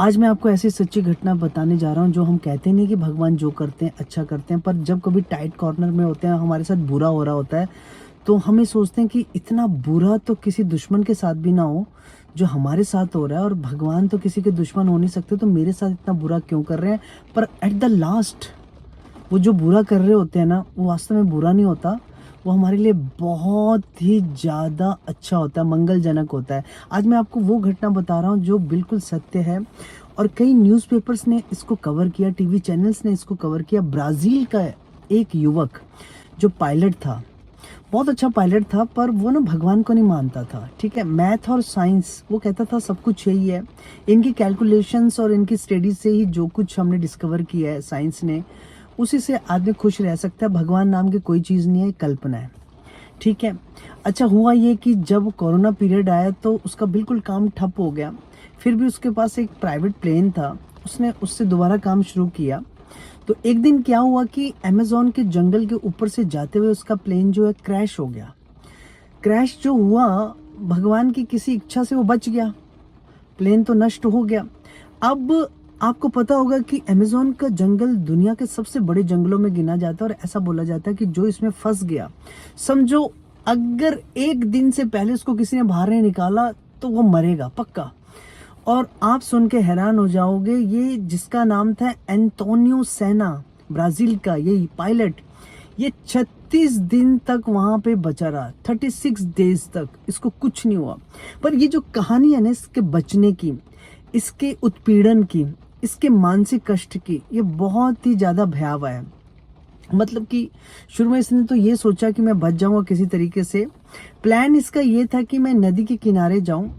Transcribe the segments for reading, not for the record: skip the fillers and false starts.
आज मैं आपको ऐसी सच्ची घटना बताने जा रहा हूँ जो हम कहते नहीं कि भगवान जो करते हैं अच्छा करते हैं, पर जब कभी टाइट कॉर्नर में होते हैं, हमारे साथ बुरा हो रहा होता है, तो हमें सोचते हैं कि इतना बुरा तो किसी दुश्मन के साथ भी ना हो जो हमारे साथ हो रहा है, और भगवान तो किसी के दुश्मन हो नहीं सकते, तो मेरे साथ इतना बुरा क्यों कर रहे हैं। पर एट द लास्ट वो जो बुरा कर रहे होते हैं ना, वो वास्तव में बुरा नहीं होता, वो हमारे लिए बहुत ही ज़्यादा अच्छा होता है, मंगलजनक होता है। आज मैं आपको वो घटना बता रहा हूँ जो बिल्कुल सत्य है, और कई न्यूज़पेपर्स ने इसको कवर किया, टीवी चैनल्स ने इसको कवर किया। ब्राज़ील का एक युवक जो पायलट था, बहुत अच्छा पायलट था, पर वो ना भगवान को नहीं मानता था। ठीक है, मैथ और साइंस, वो कहता था सब कुछ यही है, इनकी कैलकुलेशंस और इनकी स्टडीज से ही जो कुछ हमने डिस्कवर किया है साइंस ने, उसी से आदमी खुश रह सकता है। भगवान नाम की कोई चीज़ नहीं है, कल्पना है। ठीक है, अच्छा हुआ ये कि जब कोरोना पीरियड आया तो उसका बिल्कुल काम ठप हो गया। फिर भी उसके पास एक प्राइवेट प्लेन था, उसने उससे दोबारा काम शुरू किया। तो एक दिन क्या हुआ कि अमेज़न के जंगल के ऊपर से जाते हुए उसका प्लेन जो है क्रैश हो गया। क्रैश जो हुआ, भगवान की किसी इच्छा से वो बच गया, प्लेन तो नष्ट हो गया। अब आपको पता होगा कि अमेज़न का जंगल दुनिया के सबसे बड़े जंगलों में गिना जाता है, और ऐसा बोला जाता है कि जो इसमें फंस गया, समझो अगर एक दिन से पहले उसको किसी ने बाहर नहीं निकाला तो वो मरेगा पक्का। और आप सुन के हैरान हो जाओगे, ये जिसका नाम था एंटोनियो सेना, ब्राजील का यही पायलट, ये 36 दिन तक वहां पे बचा रहा, 36 डेज तक, इसको कुछ नहीं हुआ। पर ये जो कहानी है ना इसके बचने की, इसके उत्पीड़न की, इसके मानसिक कष्ट की, ये बहुत ही ज्यादा भयावह है। मतलब कि शुरू में इसने तो ये सोचा कि मैं बच जाऊंगा किसी तरीके से। प्लान इसका ये था कि मैं नदी के किनारे जाऊं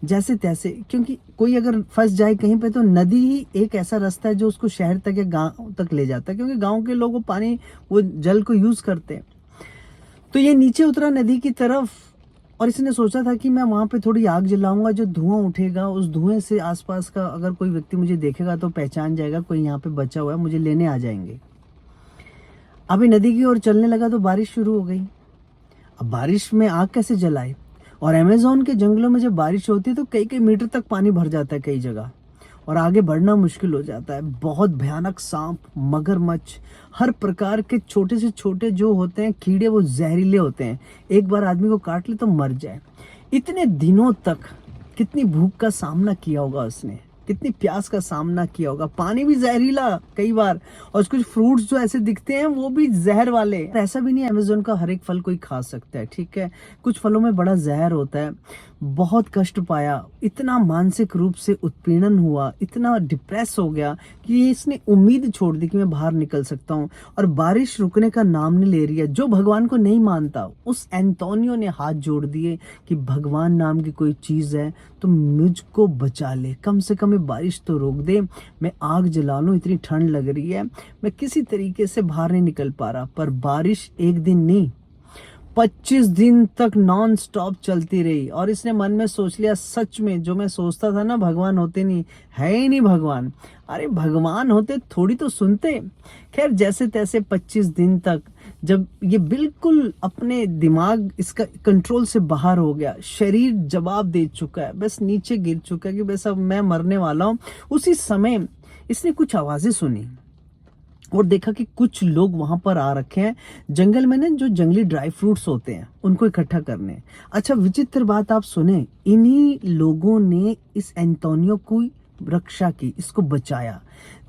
जैसे तैसे, क्योंकि कोई अगर फंस जाए कहीं पे तो नदी ही एक ऐसा रास्ता है जो उसको शहर तक या गांव तक ले जाता है, क्योंकि गांव के लोग वो पानी, वो जल को यूज करते हैं। तो ये नीचे उतरा नदी की तरफ, और इसने सोचा था कि मैं वहां पे थोड़ी आग जलाऊंगा, जो धुआं उठेगा उस धुएं से आसपास का अगर कोई व्यक्ति मुझे देखेगा तो पहचान जाएगा कोई यहाँ पे बचा हुआ है, मुझे लेने आ जाएंगे। अभी नदी की ओर चलने लगा तो बारिश शुरू हो गई। अब बारिश में आग कैसे जलाए, और अमेज़न के जंगलों में जब बारिश होती है तो कई कई मीटर तक पानी भर जाता है कई जगह, और आगे बढ़ना मुश्किल हो जाता है। बहुत भयानक सांप, मगरमच्छ, हर प्रकार के छोटे से छोटे जो होते हैं कीड़े, वो जहरीले होते हैं, एक बार आदमी को काट ले तो मर जाए। इतने दिनों तक कितनी भूख का सामना किया होगा उसने, कितनी प्यास का सामना किया होगा, पानी भी जहरीला कई बार, और कुछ फ्रूट्स जो ऐसे दिखते हैं वो भी जहर वाले। ऐसा भी नहीं अमेज़न का हर एक फल कोई खा सकता है, ठीक है, कुछ फलों में बड़ा जहर होता है। बहुत कष्ट पाया, इतना मानसिक रूप से उत्पीड़न हुआ, इतना डिप्रेस हो गया कि इसने उम्मीद छोड़ दी कि मैं बाहर निकल सकता हूँ। और बारिश रुकने का नाम नहीं ले रही है। जो भगवान को नहीं मानता, उस एंटोनियो ने हाथ जोड़ दिए कि भगवान नाम की कोई चीज है तो मुझको बचा ले, कम से कम ये बारिश तो रोक दे, मैं आग जला लूं, इतनी ठंड लग रही है, मैं किसी तरीके से बाहर नहीं निकल पा रहा। पर बारिश एक दिन नहीं, 25 दिन तक नॉन स्टॉप चलती रही, और इसने मन में सोच लिया, सच में जो मैं सोचता था ना, भगवान होते नहीं, है ही नहीं भगवान, अरे भगवान होते थोड़ी तो सुनते। खैर जैसे तैसे 25 दिन तक, जब ये बिल्कुल अपने दिमाग इसका कंट्रोल से बाहर हो गया, शरीर जवाब दे चुका है, बस नीचे गिर चुका है कि बस अब मैं मरने वाला हूं, उसी समय इसने कुछ आवाजें सुनी और देखा कि कुछ लोग वहां पर आ रखे हैं जंगल में ना, जो जंगली ड्राई फ्रूट्स होते हैं उनको इकट्ठा करने। अच्छा विचित्र बात आप सुने, इन्हीं लोगों ने इस एंटोनियो को रक्षा की, इसको बचाया।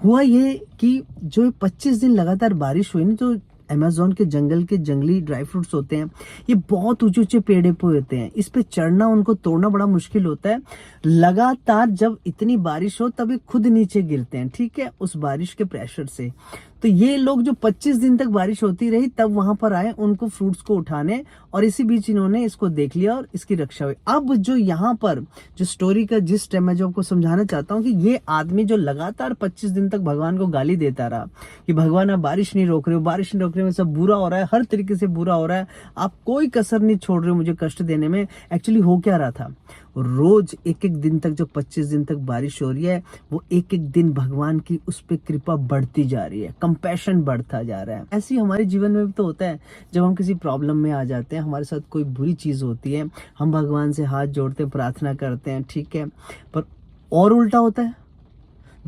हुआ ये कि जो 25 दिन लगातार बारिश हुई ना, तो अमेज़न के जंगल के जंगली ड्राई फ्रूट्स होते हैं, ये बहुत ऊंचे ऊंचे पेड़े पे होते हैं, इस पे चढ़ना, उनको तोड़ना बड़ा मुश्किल होता है। लगातार जब इतनी बारिश हो तब ये खुद नीचे गिरते हैं, ठीक है, उस बारिश के प्रेशर से। तो ये लोग जो 25 दिन तक बारिश होती रही तब वहां पर आए उनको फ्रूट्स को उठाने, और इसी बीच इन्होंने इसको देख लिया और इसकी रक्षा हुई। अब जो यहाँ पर जो स्टोरी का जिस टाइम मैं जो आपको समझाना चाहता हूँ कि ये आदमी जो लगातार 25 दिन तक भगवान को गाली देता रहा कि भगवान आप बारिश नहीं रोक रहे हो, बारिश नहीं रोक रहे हो, सब बुरा हो रहा है, हर तरीके से बुरा हो रहा है, आप कोई कसर नहीं छोड़ रहे हो मुझे कष्ट देने में। एक्चुअली हो क्या रहा था, रोज एक एक दिन तक, जो 25 दिन तक बारिश हो रही है, वो एक एक दिन भगवान की उस पर कृपा बढ़ती जा रही है, कंपैशन बढ़ता जा रहा है। ऐसे ही हमारे जीवन में भी तो होता है, जब हम किसी प्रॉब्लम में आ जाते हैं, हमारे साथ कोई बुरी चीज होती है, हम भगवान से हाथ जोड़ते हैं, प्रार्थना करते हैं, ठीक है, पर और उल्टा होता है,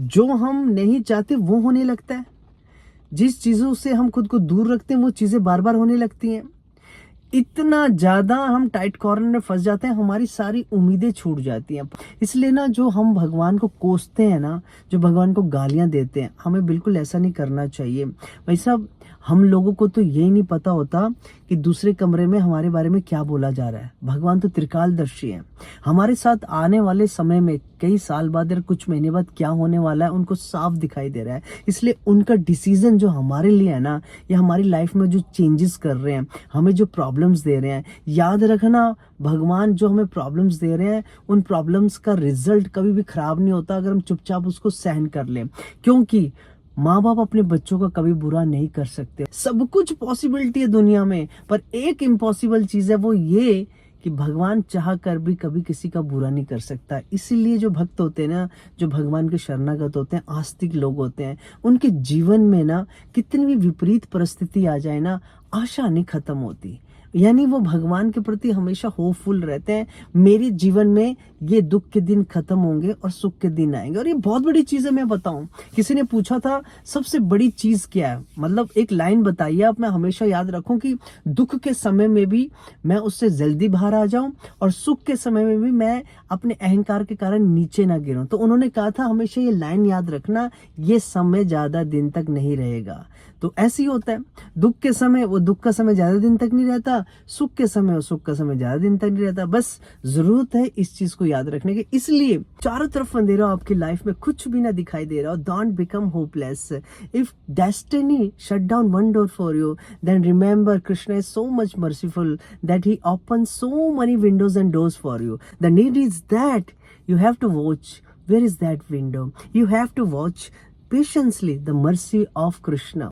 जो हम नहीं चाहते वो होने लगता है, जिस चीज़ों से हम खुद को दूर रखते हैं वो चीज़ें बार बार होने लगती हैं। इतना ज़्यादा हम टाइट कॉर्नर में फंस जाते हैं, हमारी सारी उम्मीदें छूट जाती हैं। इसलिए ना जो हम भगवान को कोसते हैं ना, जो भगवान को गालियां देते हैं, हमें बिल्कुल ऐसा नहीं करना चाहिए। भाई साहब, हम लोगों को तो यही नहीं पता होता कि दूसरे कमरे में हमारे बारे में क्या बोला जा रहा है। भगवान तो त्रिकालदर्शी है। हमारे साथ आने वाले समय में कई साल बाद या कुछ महीने बाद क्या होने वाला है उनको साफ दिखाई दे रहा है। इसलिए उनका डिसीजन जो हमारे लिए है ना, या हमारी लाइफ में जो चेंजेस कर रहे हैं, हमें जो प्रॉब्लम्स दे रहे हैं, याद रखना भगवान जो हमें प्रॉब्लम्स दे रहे हैं, उन प्रॉब्लम्स का रिजल्ट कभी भी खराब नहीं होता अगर हम चुपचाप उसको सहन कर लें। क्योंकि माँ बाप अपने बच्चों का कभी बुरा नहीं कर सकते। सब कुछ पॉसिबिलिटी है दुनिया में, पर एक इम्पॉसिबल चीज है, वो ये कि भगवान चाह कर भी कभी किसी का बुरा नहीं कर सकता। इसीलिए जो भक्त होते हैं ना, जो भगवान के शरणागत होते हैं, आस्तिक लोग होते हैं, उनके जीवन में ना कितनी भी विपरीत परिस्थिति आ जाए ना, आशा नहीं खत्म होती। यानी वो भगवान के प्रति हमेशा होपफुल रहते हैं, मेरे जीवन में ये दुख के दिन खत्म होंगे और सुख के दिन आएंगे। और ये बहुत बड़ी चीज है। मैं बताऊं, किसी ने पूछा था सबसे बड़ी चीज क्या है, मतलब एक लाइन बताइए आप, मैं हमेशा याद रखूं कि दुख के समय में भी मैं उससे जल्दी बाहर आ जाऊं और सुख के समय में भी मैं अपने अहंकार के कारण नीचे ना गिरूं। तो उन्होंने कहा था हमेशा ये लाइन याद रखना, ये समय ज्यादा दिन तक नहीं रहेगा। तो ऐसे ही होता है, दुख के समय वो दुख का समय ज्यादा दिन तक नहीं रहता, सुख के समय वो सुख का समय ज्यादा दिन तक नहीं रहता। बस जरूरत है इस चीज को याद रखने की। इसलिए चारों तरफ अंधेरा हो, आपकी लाइफ में कुछ भी ना दिखाई दे रहा हो, don't become hopeless. If destiny shut down one door for you, then remember Krishna is so much merciful that he open so many windows and doors for you. The need is that you have to watch where is that window. You have to watch patiently the mercy of Krishna.